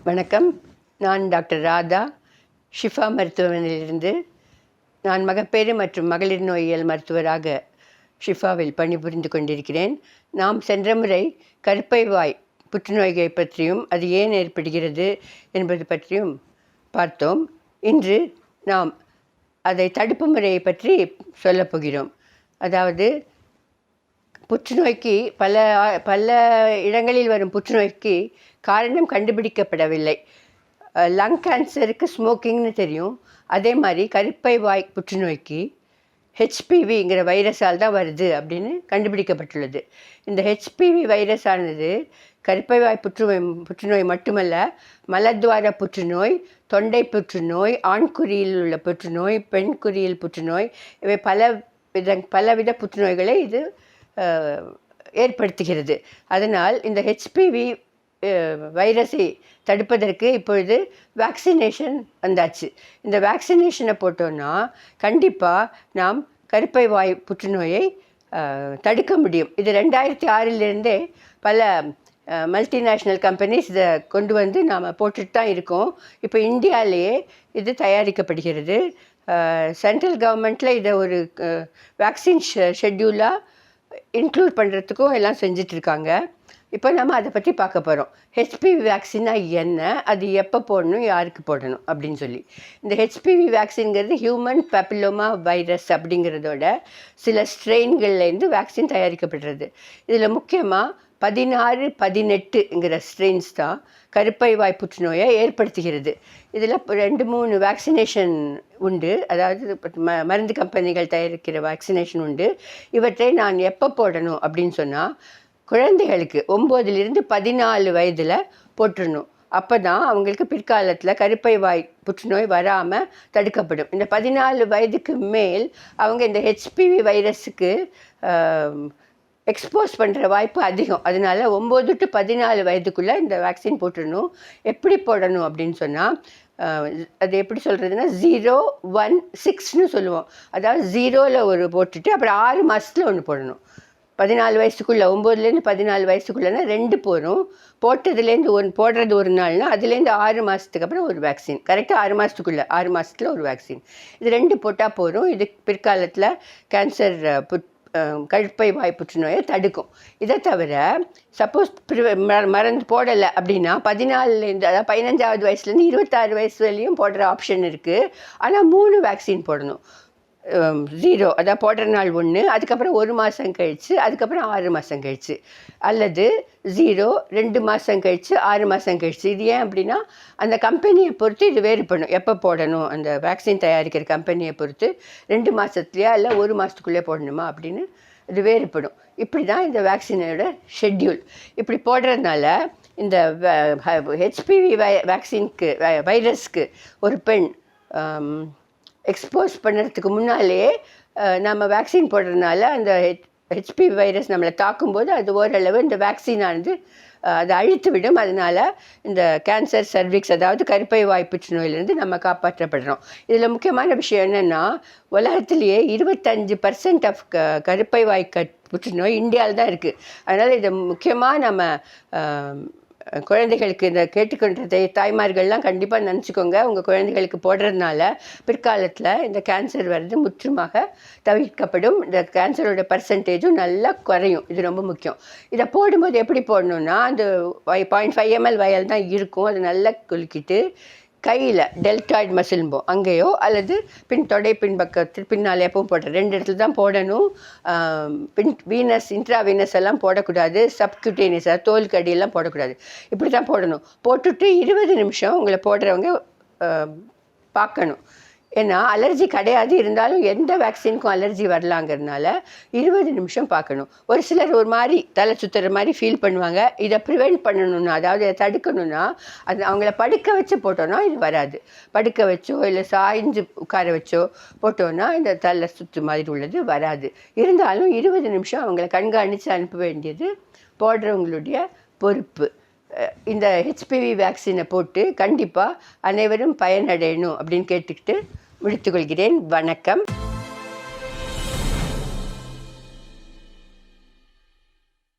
வணக்கம். நான் டாக்டர் ராதா, ஷிஃபா மருத்துவமனையிலிருந்து. நான் மகப்பேறு மற்றும் மகளிர் நோயியல் மருத்துவராக ஷிஃபாவில் பணிபுரிந்து கொண்டிருக்கிறேன். நாம் சென்ற முறை கருப்பை வாய் புற்றுநோய்களை பற்றியும் அது ஏன் ஏற்படுகிறது என்பது பற்றியும் பார்த்தோம். இன்று நாம் அதை தடுப்பு முறையை பற்றி சொல்லப்போகிறோம். அதாவது புற்றுநோய்க்கு பல இடங்களில் வரும் புற்றுநோய்க்கு காரணம் கண்டுபிடிக்கப்படவில்லை. லங் கேன்சருக்கு ஸ்மோக்கிங்னு தெரியும். அதே மாதிரி கருப்பை வாய் புற்றுநோய்க்கு ஹெச்பிவிங்கிற வைரஸால் தான் வருது அப்படின்னு கண்டுபிடிக்கப்பட்டுள்ளது. இந்த ஹெச்பிவி வைரஸானது கருப்பை வாய் புற்றுநோய் மட்டுமல்ல, மலத்வார புற்றுநோய், தொண்டை புற்றுநோய், ஆண்குறியில் உள்ள புற்றுநோய், பெண் குறியில் புற்றுநோய், இவை பலவித புற்றுநோய்களை இது ஏற்படுத்துகிறது. அதனால் இந்த ஹெச்பிவி வைரஸை தடுப்பதற்கு இப்பொழுது வேக்சினேஷன் வந்தாச்சு. இந்த வேக்சினேஷனை போட்டோன்னா கண்டிப்பாக நாம் கருப்பை வாய் புற்றுநோயை தடுக்க முடியும். இது 2006 பல மல்டிநேஷ்னல் கம்பெனிஸ் இதை கொண்டு வந்து நாம் போட்டுட்டு தான் இருக்கோம். இப்போ இந்தியாவிலேயே இது தயாரிக்கப்படுகிறது. சென்ட்ரல் கவர்மெண்ட்டில் இதை ஒரு வேக்சின் ஷெட்யூலாக இன்க்ளூட் பண்ணுறதுக்கும் எல்லாம் செஞ்சிட்ருக்காங்க. இப்போ நம்ம அதை பற்றி பார்க்க போகிறோம். ஹெச்பிவி வேக்சின்னா என்ன, அது எப்போ போடணும், யாருக்கு போடணும் அப்படின்னு சொல்லி. இந்த ஹெச்பிவி வேக்சின்கிறது ஹியூமன் பேப்பிலோமா வைரஸ் அப்படிங்கிறதோட சில ஸ்ட்ரெயின்கள்லேருந்து வேக்சின் தயாரிக்கப்படுறது. இதில் முக்கியமாக 16, 18ங்கிற ஸ்ட்ரெயின்ஸ் தான் கருப்பை வாய் புற்றுநோயை ஏற்படுத்துகிறது. இதில் 2-3 வேக்சினேஷன் உண்டு. அதாவது மருந்து கம்பெனிகள் தயாரிக்கிற வேக்சினேஷன் உண்டு. இவற்றை நான் எப்போ போடணும் அப்படின்னு சொன்னால், குழந்தைகளுக்கு 9லிருந்து 14 வயதில் போட்டுடணும். அப்போ தான் அவங்களுக்கு பிற்காலத்தில் கருப்பை வாய் புற்றுநோய் வராமல் தடுக்கப்படும். இந்த 14 வயதுக்கு மேல் அவங்க இந்த ஹெச்பிவி வைரஸுக்கு எக்ஸ்போஸ் பண்ணுற வாய்ப்பு அதிகம். அதனால் 9 to 14 வயதுக்குள்ளே இந்த வேக்சின் போட்டுடணும். எப்படி போடணும் அப்படின்னு சொன்னால், அது எப்படி சொல்கிறதுனா 0, 1, 6ன்னு சொல்லுவோம். அதாவது 0ல் ஒரு போட்டுட்டு அப்புறம் 6 மாதத்தில் ஒன்று போடணும். 14 வயசுக்குள்ளே, 9லேருந்து 14 வயசுக்குள்ளேனா 2 போடும். போட்டதுலேருந்து போடுறது ஒரு நாள்னா அதுலேருந்து 6 மாதத்துக்கு அப்புறம் ஒரு வேக்சின். கரெக்டாக 6 மாதத்துக்குள்ளே, 6 மாதத்தில் ஒரு வேக்சின். இது 2 போட்டால் போதும். இது பிற்காலத்தில் கேன்சர் கருப்பை வாய் புற்றுநோயை தடுக்கும். இதை தவிர சப்போஸ் மருந்து போடலை அப்படின்னா 14லேருந்து, அதாவது 15வது வயசுலேருந்து 26 வயசு வரையும் போடுற ஆப்ஷன் இருக்குது. ஆனால் 3 வேக்சின் போடணும். 0 அதாவது போடுற நாள் 1, அதுக்கப்புறம் 1 மாதம் கழித்து, அதுக்கப்புறம் 6 மாதம் கழித்து, அல்லது 0 2 மாதம் கழித்து, 6 மாதம் கழித்து. இது ஏன் அப்படின்னா அந்த கம்பெனியை பொறுத்து இது வேறுபடும். எப்போ போடணும், அந்த வேக்சின் தயாரிக்கிற கம்பெனியை பொறுத்து 2 மாதத்துலையா இல்லை 1 மாதத்துக்குள்ளே போடணுமா அப்படின்னு இது வேறுபடும். இப்படி தான் இந்த வேக்சினோட ஷெட்யூல். இப்படி போடுறதுனால இந்த ஹெச்பிவி வேக்சினுக்கு வைரஸ்க்கு ஒரு பெண் எக்ஸ்போஸ் பண்ணுறதுக்கு முன்னாலே நம்ம வேக்சின் போடுறதுனால அந்த ஹெச்பிவி வைரஸ் நம்மளை தாக்கும்போது அது ஓரளவு இந்த வேக்சினானது அதை அழித்து விடும். அதனால் இந்த கேன்சர் சர்விக்ஸ், அதாவது கருப்பை வாய் புற்றுநோயிலேருந்து நம்ம காப்பாற்றப்படுறோம். இதில் முக்கியமான விஷயம் என்னென்னா, உலகத்திலேயே 25% ஆஃப் கருப்பை வாய் புற்றுநோய் இந்தியாவில் தான் இருக்குது. அதனால் இதை முக்கியமாக நம்ம குழந்தைகளுக்கு இந்த கேட்டுக்கொண்ட தாய்மார்கள்லாம் கண்டிப்பாக நினச்சிக்கோங்க. உங்கள் குழந்தைகளுக்கு போடுறதுனால பிற்காலத்தில் இந்த கேன்சர் வர்றது முற்றுமாக தவிர்க்கப்படும். இந்த கேன்சரோட பர்சன்டேஜும் நல்லா குறையும். இது ரொம்ப முக்கியம். இதை போடும்போது எப்படி போடணுன்னா, அந்த 0.5 ml வயல் தான் இருக்கும். அதை நல்லா குலுக்கிட்டு கையில் டெல்டாய்டு மசில்ம்போம் அங்கேயோ அல்லது தொடை பின்பக்கத்தில் பின்னால் எப்பவும் போடுற 2 இடத்துல தான் போடணும். இன்ட்ராவீனஸ் எல்லாம் போடக்கூடாது. சப்குட்டேனியஸ் தோல் கடியெல்லாம் போடக்கூடாது. இப்படி தான் போடணும். போட்டுட்டு 20 நிமிஷம் உங்களை போடுறவங்க பார்க்கணும். ஏன்னா அலர்ஜி கிடையாது, இருந்தாலும் எந்த வேக்சினுக்கும் அலர்ஜி வரலாங்கிறதுனால 20 நிமிஷம் பார்க்கணும். ஒரு சிலர் ஒரு மாதிரி தலை சுற்றுற மாதிரி ஃபீல் பண்ணுவாங்க. இதை ப்ரிவெண்ட் பண்ணணுன்னா, அதாவது இதை தடுக்கணுன்னா, அது அவங்கள படுக்க வச்சு போட்டோன்னா இது வராது. படுக்க வச்சோ இல்லை சாய்ஞ்சு உட்கார வச்சோ போட்டோன்னா இந்த தலை சுற்று மாதிரி உள்ளது வராது. இருந்தாலும் 20 நிமிஷம் அவங்கள கண்காணித்து அனுப்ப வேண்டியது போடுறவங்களுடைய பொறுப்பு. இந்த ஹெச்பிவி வேக்சினை போட்டு கண்டிப்பாக அனைவரும் பயனடையணும் அப்படின்னு கேட்டுக்கிட்டு முடித்துக்கொள்கிறேன். வணக்கம்.